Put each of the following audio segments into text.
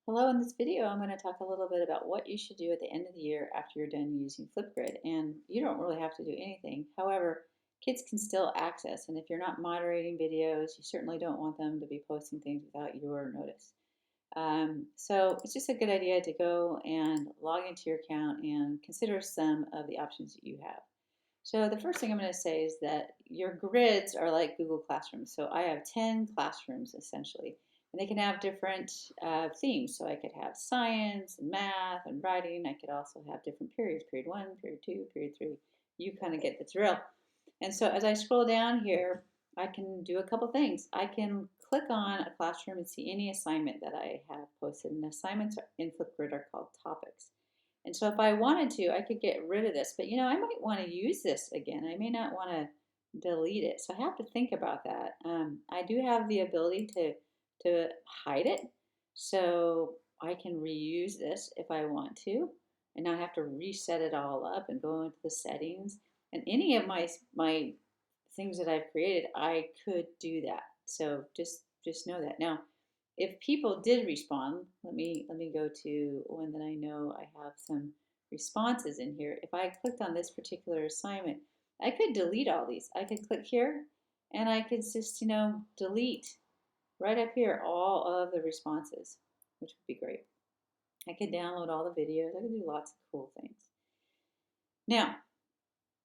Hello, in this video, I'm going to talk a little bit about what you should do at the end of the year after you're done using Flipgrid. And you don't really have to do anything. However, kids can still access. And if you're not moderating videos, you certainly don't want them to be posting things without your notice. So it's just a good idea to go and log into your account and consider some of the options that you have. So the first thing I'm going to say is that your grids are like Google Classrooms. So I have 10 classrooms essentially, and they can have different themes. So I could have science and math and writing. I could also have different periods, period 1, period 2, period 3. You kind of get the drill. And so as I scroll down here, I can do a couple things. I can click on a classroom and see any assignment that I have posted. And assignments in Flipgrid are called topics. And so if I wanted to, I could get rid of this. But I might want to use this again. I may not want to delete it. So I have to think about that. I do have the ability to hide it. So I can reuse this if I want to and not have to reset it all up and go into the settings. And any of my things that I've created, I could do that. So just know that. Now, if people did respond, let me go to one that I know I have some responses in here. If I clicked on this particular assignment, I could delete all these. I could click here and I could just, delete right up here all of the responses, which would be great. I could download all the videos. I could do lots of cool things. Now,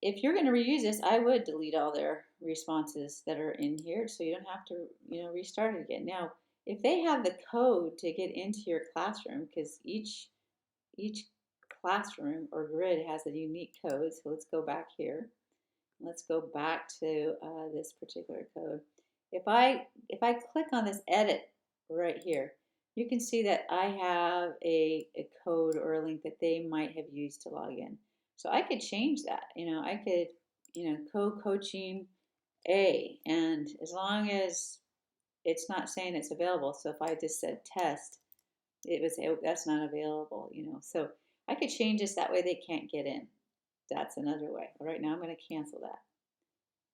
if you're going to reuse this, I would delete all their responses that are in here so you don't have to, restart it again. Now, if they have the code to get into your classroom, because each classroom or grid has a unique code, so let's go back here. Let's go back to this particular code. If I click on this edit right here, you can see that I have a code or a link that they might have used to log in. So I could change that. I could, co-coaching A, and as long as it's not saying it's available. So if I just said test, it would say, oh, that's not available. So I could change this that way they can't get in. That's another way. All right, now I'm going to cancel that.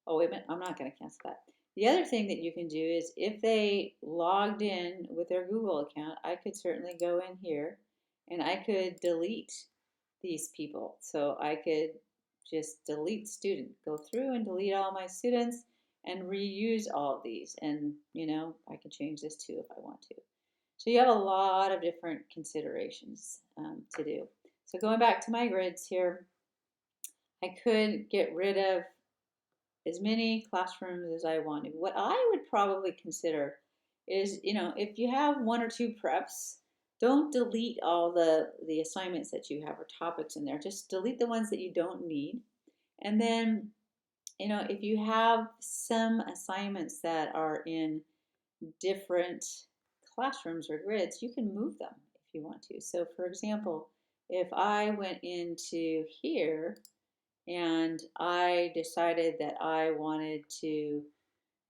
Oh, wait a minute, I'm not going to cancel that. The other thing that you can do is if they logged in with their Google account, I could certainly go in here and I could delete these people. So I could just delete student, go through and delete all my students and reuse all of these. And, I can change this too if I want to. So you have a lot of different considerations to do. So going back to my grids here, I could get rid of as many classrooms as I wanted. What I would probably consider is, if you have one or two preps, don't delete all the assignments that you have or topics in there. Just delete the ones that you don't need. And then, if you have some assignments that are in different classrooms or grids, you can move them if you want to. So for example, if I went into here and I decided that I wanted to,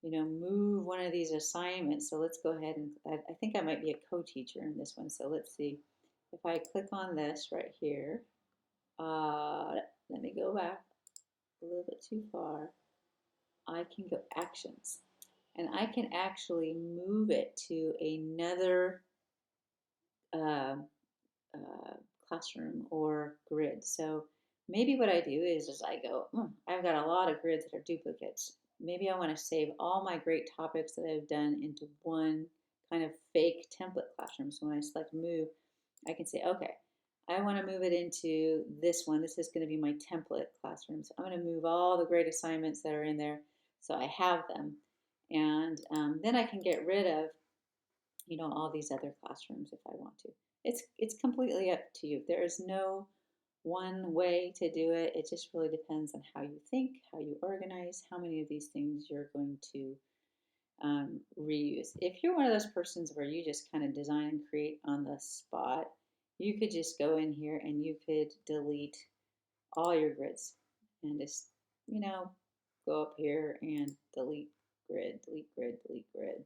move one of these assignments. So let's go ahead and I think I might be a co-teacher in this one. So let's see. If I click on this right here, let me go back a little bit too far. I can go actions and I can actually move it to another uh, classroom or grid. So maybe what I do is I go, I've got a lot of grids that are duplicates. Maybe I want to save all my great topics that I've done into one kind of fake template classroom. So when I select move, I can say, okay, I want to move it into this one. This is going to be my template classroom. So I'm going to move all the great assignments that are in there so I have them. And then I can get rid of all these other classrooms if I want to. It's completely up to you. There is no one way to do it. It just really depends on how you think, how you organize, how many of these things you're going to reuse. If you're one of those persons where you just kind of design and create on the spot, you could just go in here and you could delete all your grids and just, go up here and delete grid, delete grid, delete grid.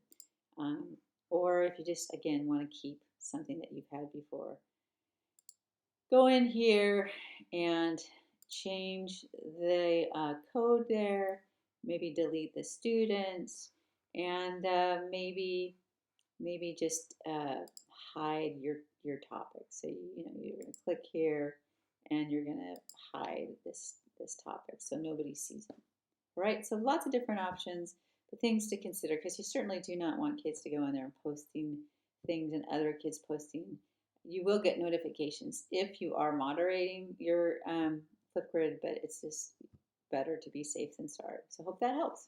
Or if you just, again, want to keep something that you've had before, go in here and change the code there, maybe delete the students, and maybe just hide hide your topic. So you're going to click here, and you're going to hide this topic so nobody sees them. All right. So lots of different options, but things to consider because you certainly do not want kids to go in there and posting things and other kids posting. You will get notifications if you are moderating your Flipgrid, but it's just better to be safe than sorry. So hope that helps.